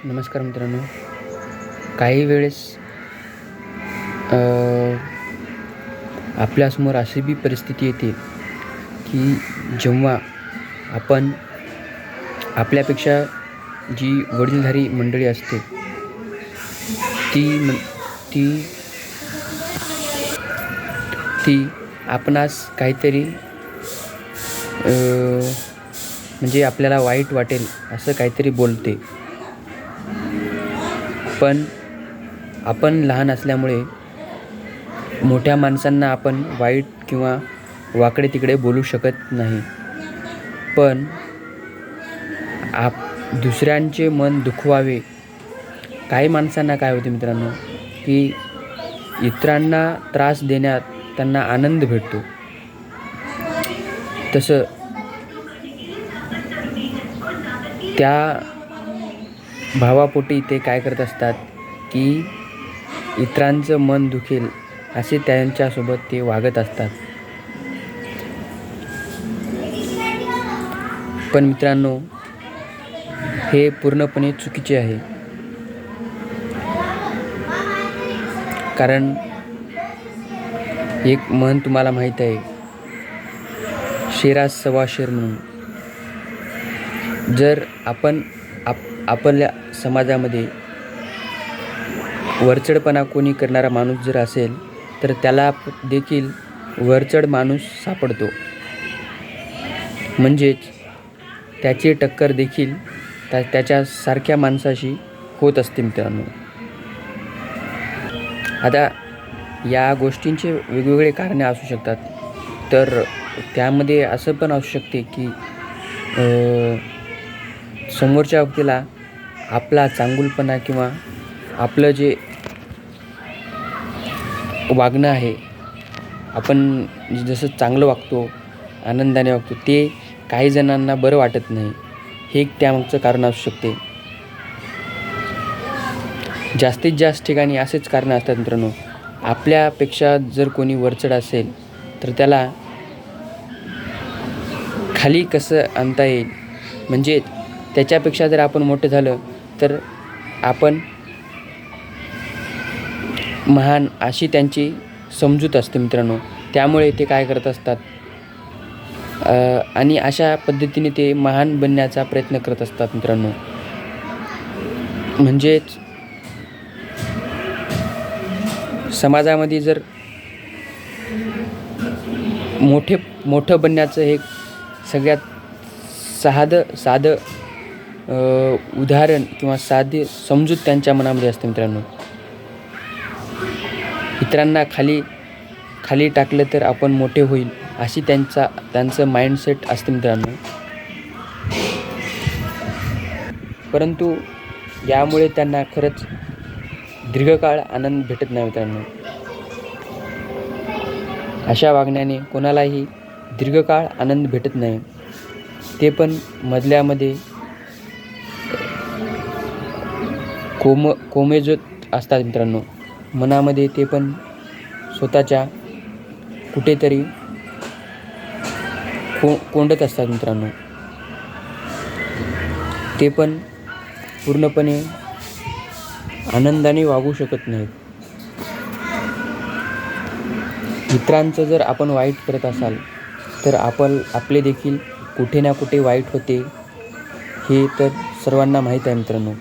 नमस्कार मित्रांनो. काही वेळेस आपल्यासमोर अशी बी परिस्थिती येते की जेव्हा आपण आपल्यापेक्षा जी वडीलधारी मंडळी असते ती म ती ती आपणास काहीतरी म्हणजे आपल्याला वाईट वाटेल असं काहीतरी बोलते. पण आपण लहान असल्यामुळे मोठ्या माणसांना आपण वाईट किंवा वाकडे तिकडे बोलू शकत नाही. पण दुसऱ्यांचे मन दुखवावे, काही माणसांना काय होते मित्रांनो, की इतरांना त्रास देण्यात त्यांना आनंद भेटतो. तसं त्या भावापोटी ते काय करत असतात की इतरांचं मन दुखेल असे त्यांच्यासोबत ते वागत असतात. पण मित्रांनो, हे पूर्णपणे चुकीचे आहे. कारण एक म्हण तुम्हाला माहीत आहे, शेरास सव्वा शेर म्हणून. जर आपण आपल्या समाजामध्ये वरचढपणा कोणी करणारा माणूस जर असेल तर त्याला देखील वरचढ माणूस सापडतो. म्हणजेच त्याची टक्कर देखील त्याच्यासारख्या माणसाशी होत असते मित्रांनो. आता या गोष्टींचे वेगवेगळे कारणे असू शकतात. तर त्यामध्ये असं पण असू शकते की समोरच्या व्यक्तीला आपला चांगुलपणा किंवा आपलं जे वागणं आहे, आपण जसं चांगलं वागतो, आनंदाने वागतो, ते काही जणांना बरं वाटत नाही. हे एक त्यामागचं कारण असू शकते. जास्तीत जास्त ठिकाणी असेच कारणं असतात मित्रांनो. आपल्यापेक्षा जर कोणी वरचढ असेल तर त्याला खाली कसं आणता येईल, म्हणजे त्याच्यापेक्षा जर आपण मोठं झालं तर आपण महान अशी त्यांची समजूत असते मित्रांनो. त्यामुळे ते काय करत असतात आणि अशा पद्धतीने ते महान बनण्याचा प्रयत्न करत असतात मित्रांनो. म्हणजेच समाजामध्ये जर मोठं बनण्याचं हे सगळ्यात साधं उदाहरण किंवा साधी समजूत त्यांच्या मनामध्ये असते मित्रांनो. इतरांना खाली टाकलं तर आपण मोठे होईल अशी त्यांचं माइंडसेट असते मित्रांनो. परंतु यामुळे त्यांना खरंच दीर्घकाळ आनंद भेटत नाही मित्रांनो. अशा वागण्याने कोणालाही दीर्घकाळ आनंद भेटत नाही. ते पण मधल्यामध्ये कोमेजत असतात मित्रांनो. मनामध्ये ते पण स्वतःच्या कुठेतरी कोंडत असतात मित्रांनो. ते पण पूर्णपणे आनंदाने वागू शकत नाहीत. मित्रांचं जर आपण वाईट करत असाल तर आपले देखील कुठे ना कुठे वाईट होते, हे तर सर्वांना माहीत आहे मित्रांनो.